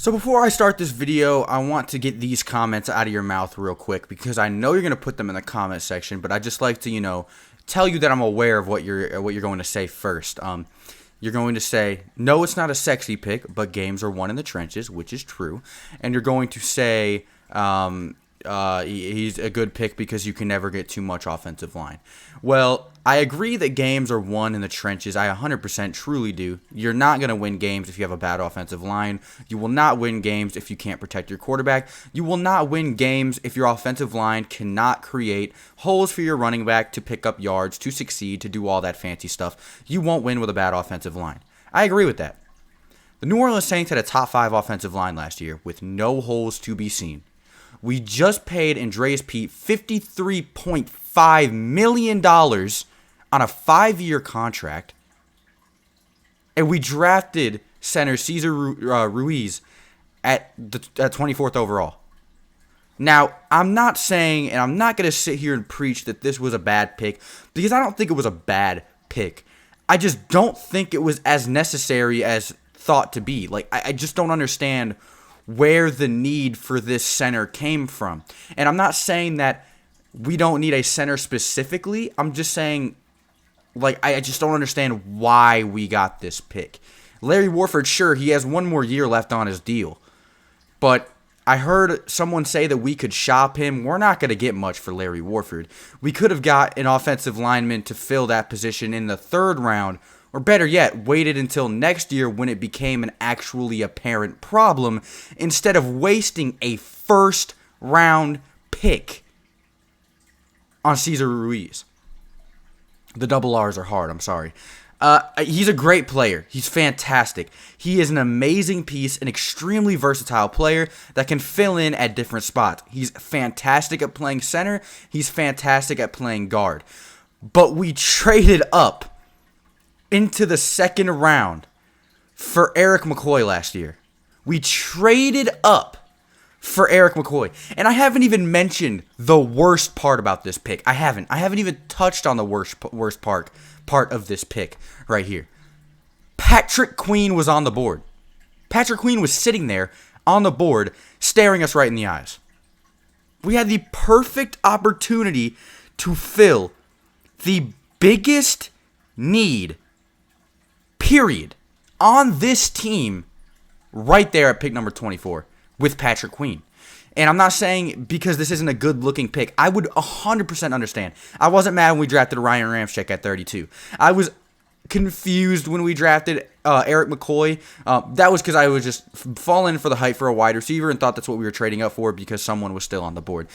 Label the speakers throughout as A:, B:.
A: So before I start this video, I want to get these comments out of your mouth real quick because I know you're going to put them in the comment section, but I just like to, tell you that I'm aware of what you're going to say first. You're going to say, no, it's not a sexy pick, but games are won in the trenches, which is true. And you're going to say he's a good pick because you can never get too much offensive line. Well, I agree that games are won in the trenches. I 100% truly do. You're not going to win games if you have a bad offensive line. You will not win games if you can't protect your quarterback. You will not win games if your offensive line cannot create holes for your running back to pick up yards, to succeed, to do all that fancy stuff. You won't win with a bad offensive line. I agree with that. The New Orleans Saints had a top 5 offensive line last year with no holes to be seen. We just paid Andreas Pete $53.5 million on a 5-year contract, and we drafted center Cesar Ruiz at 24th overall. Now, I'm not saying, and I'm not going to sit here and preach that this was a bad pick, because I don't think it was a bad pick. I just don't think it was as necessary as thought to be. I just don't understand where the need for this center came from. And I'm not saying that we don't need a center specifically. I'm just saying, I just don't understand why we got this pick. Larry Warford, sure, he has one more year left on his deal. But I heard someone say that we could shop him. We're not going to get much for Larry Warford. We could have got an offensive lineman to fill that position in the 3rd round, or better yet, waited until next year when it became an actually apparent problem, instead of wasting a 1st-round pick on Cesar Ruiz. The double R's are hard, I'm sorry. He's a great player. He's fantastic. He is an amazing piece, an extremely versatile player that can fill in at different spots. He's fantastic at playing center. He's fantastic at playing guard. But we traded up into the 2nd round for Eric McCoy last year. We traded up for Eric McCoy. And I haven't even mentioned the worst part about this pick. I haven't even touched on the worst part of this pick right here. Patrick Queen was on the board. Patrick Queen was sitting there on the board, staring us right in the eyes. We had the perfect opportunity to fill the biggest need, period, on this team right there at pick number 24 with Patrick Queen. And I'm not saying because this isn't a good-looking pick. I would 100% understand. I wasn't mad when we drafted Ryan Ramczyk at 32. I was confused when we drafted Eric McCoy. That was because I was just falling for the hype for a wide receiver and thought that's what we were trading up for because someone was still on the board.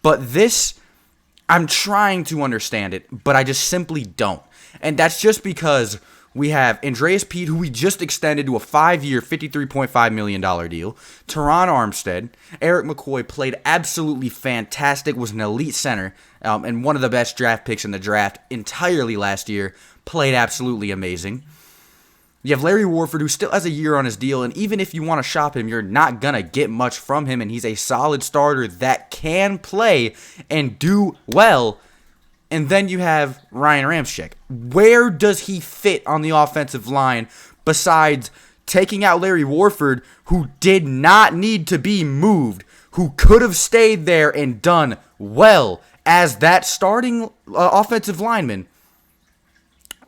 A: But this, I'm trying to understand it, but I just simply don't. And that's just because we have Andreas Pete, who we just extended to a 5-year, $53.5 million deal. Teron Armstead. Eric McCoy played absolutely fantastic, was an elite center, and one of the best draft picks in the draft entirely last year. Played absolutely amazing. You have Larry Warford, who still has a year on his deal, and even if you want to shop him, you're not going to get much from him, and he's a solid starter that can play and do well. And then you have Ryan Ramczyk. Where does he fit on the offensive line besides taking out Larry Warford, who did not need to be moved, who could have stayed there and done well as that starting offensive lineman?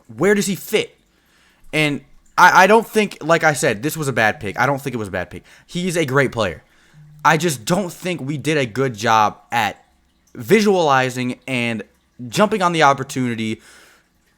A: Where does he fit? And I don't think, like I said, this was a bad pick. I don't think it was a bad pick. He's a great player. I just don't think we did a good job at visualizing and jumping on the opportunity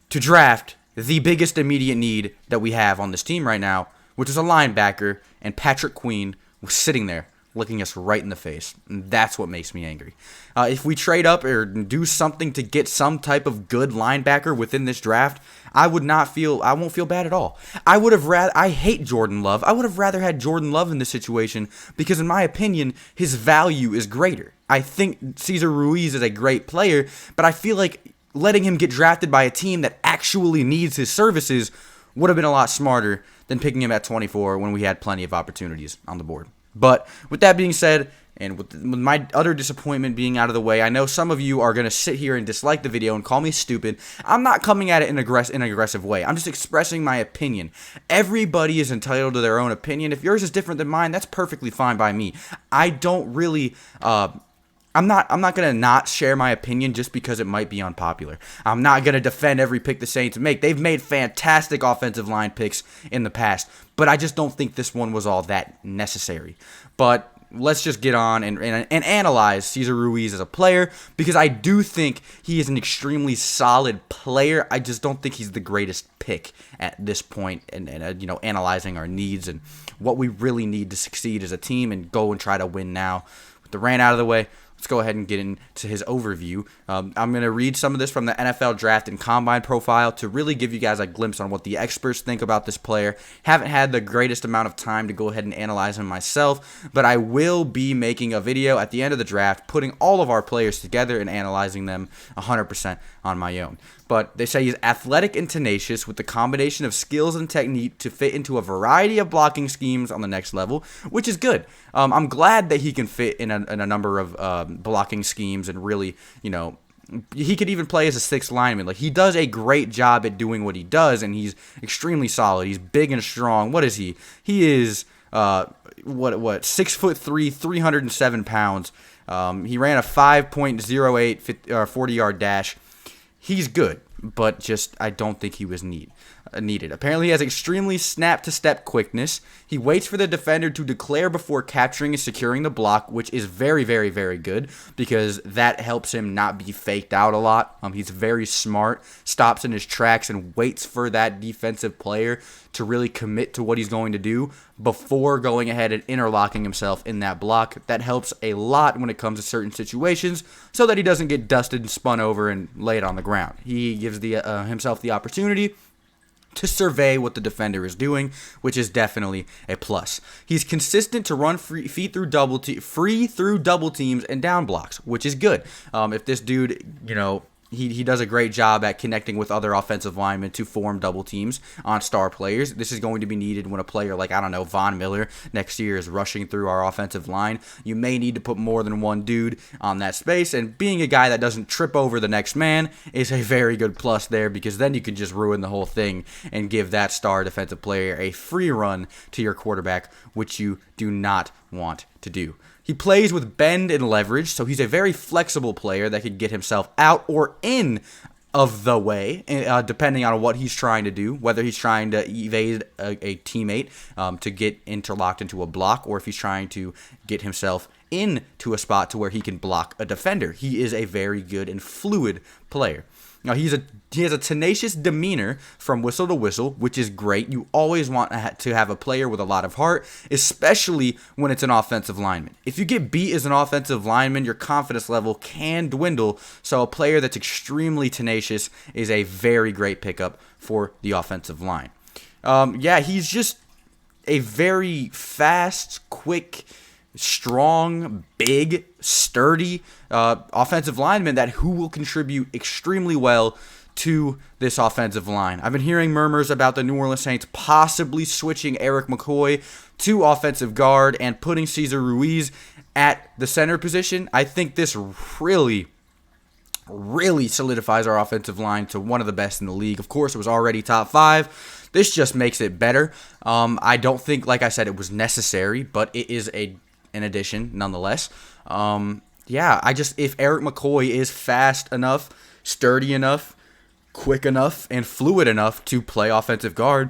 A: to draft the biggest immediate need that we have on this team right now, which is a linebacker, and Patrick Queen was sitting there looking us right in the face. And that's what makes me angry. If we trade up or do something to get some type of good linebacker within this draft, I won't feel bad at all. I hate Jordan Love. I would have rather had Jordan Love in this situation because, in my opinion, his value is greater. I think Cesar Ruiz is a great player, but I feel like letting him get drafted by a team that actually needs his services would have been a lot smarter than picking him at 24 when we had plenty of opportunities on the board. But with that being said, and with my other disappointment being out of the way, I know some of you are going to sit here and dislike the video and call me stupid. I'm not coming at it in an aggressive way. I'm just expressing my opinion. Everybody is entitled to their own opinion. If yours is different than mine, that's perfectly fine by me. I don't really... I'm not going to not share my opinion just because it might be unpopular. I'm not going to defend every pick the Saints make. They've made fantastic offensive line picks in the past, but I just don't think this one was all that necessary. But let's just get on and analyze Cesar Ruiz as a player, because I do think he is an extremely solid player. I just don't think he's the greatest pick at this point, and analyzing our needs and what we really need to succeed as a team and go and try to win now. With the rant out of the way, let's go ahead and get into his overview. I'm going to read some of this from the NFL Draft and Combine profile to really give you guys a glimpse on what the experts think about this player. Haven't had the greatest amount of time to go ahead and analyze him myself, but I will be making a video at the end of the draft, putting all of our players together and analyzing them 100% on my own. But they say he's athletic and tenacious with the combination of skills and technique to fit into a variety of blocking schemes on the next level, which is good. I'm glad that he can fit in a number of blocking schemes, and really, he could even play as a sixth lineman. Like, he does a great job at doing what he does, and he's extremely solid. He's big and strong. What is he? He is 6'3", 307 pounds. He ran a 5.08 40-yard dash. He's good, but just I don't think he was needed. Apparently, he has extremely snap-to-step quickness. He waits for the defender to declare before capturing and securing the block, which is very, very, very good, because that helps him not be faked out a lot. He's very smart, stops in his tracks, and waits for that defensive player to really commit to what he's going to do before going ahead and interlocking himself in that block. That helps a lot when it comes to certain situations, so that he doesn't get dusted and spun over and laid on the ground. He gives himself the opportunity to survey what the defender is doing, which is definitely a plus. He's consistent to run free through double teams and down blocks, which is good. If this dude, he does a great job at connecting with other offensive linemen to form double teams on star players. This is going to be needed when a player like, Von Miller next year is rushing through our offensive line. You may need to put more than one dude on that space, and being a guy that doesn't trip over the next man is a very good plus there, because then you can just ruin the whole thing and give that star defensive player a free run to your quarterback, which you do not want to do. He plays with bend and leverage, so he's a very flexible player that could get himself out or in of the way, depending on what he's trying to do, whether he's trying to evade a teammate to get interlocked into a block, or if he's trying to get himself into a spot to where he can block a defender. He is a very good and fluid player. Now, he has a tenacious demeanor from whistle to whistle, which is great. You always want to have a player with a lot of heart, especially when it's an offensive lineman. If you get beat as an offensive lineman, your confidence level can dwindle, so a player that's extremely tenacious is a very great pickup for the offensive line. He's just a very fast, quick, strong, big, sturdy offensive lineman who will contribute extremely well to this offensive line. I've been hearing murmurs about the New Orleans Saints possibly switching Eric McCoy to offensive guard and putting Cesar Ruiz at the center position. I think this really solidifies our offensive line to one of the best in the league. Of course, it was already top 5. This just makes it better. I don't think, like I said, it was necessary, but it is an addition nonetheless. If Eric McCoy is fast enough, sturdy enough, quick enough, and fluid enough to play offensive guard,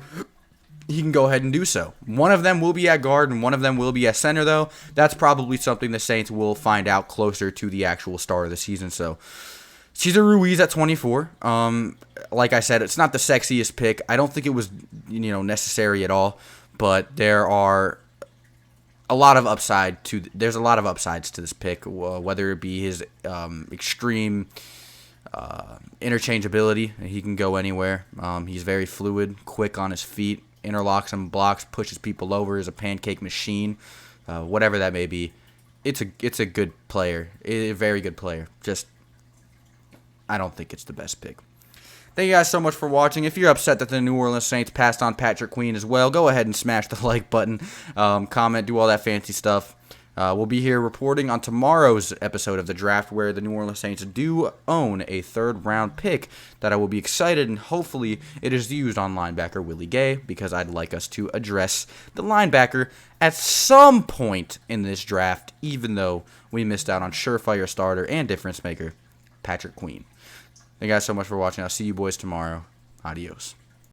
A: he can go ahead and do so. One of them will be at guard and one of them will be at center, though. That's probably something the Saints will find out closer to the actual start of the season. So, Cesar Ruiz at 24. Like I said, it's not the sexiest pick. I don't think it was, necessary at all. But there are a lot of upsides to this pick, whether it be his extreme interchangeability. He can go anywhere. He's very fluid, quick on his feet, interlocks and blocks, pushes people over, is a pancake machine. Whatever that may be, it's a good player, a very good player. Just, I don't think it's the best pick. Thank you guys so much for watching. If you're upset that the New Orleans Saints passed on Patrick Queen as well, go ahead and smash the like button, comment, do all that fancy stuff. We'll be here reporting on tomorrow's episode of the draft where the New Orleans Saints do own a third-round pick that I will be excited, and hopefully it is used on linebacker Willie Gay, because I'd like us to address the linebacker at some point in this draft, even though we missed out on surefire starter and difference maker Patrick Queen. Thank you guys so much for watching. I'll see you boys tomorrow. Adios.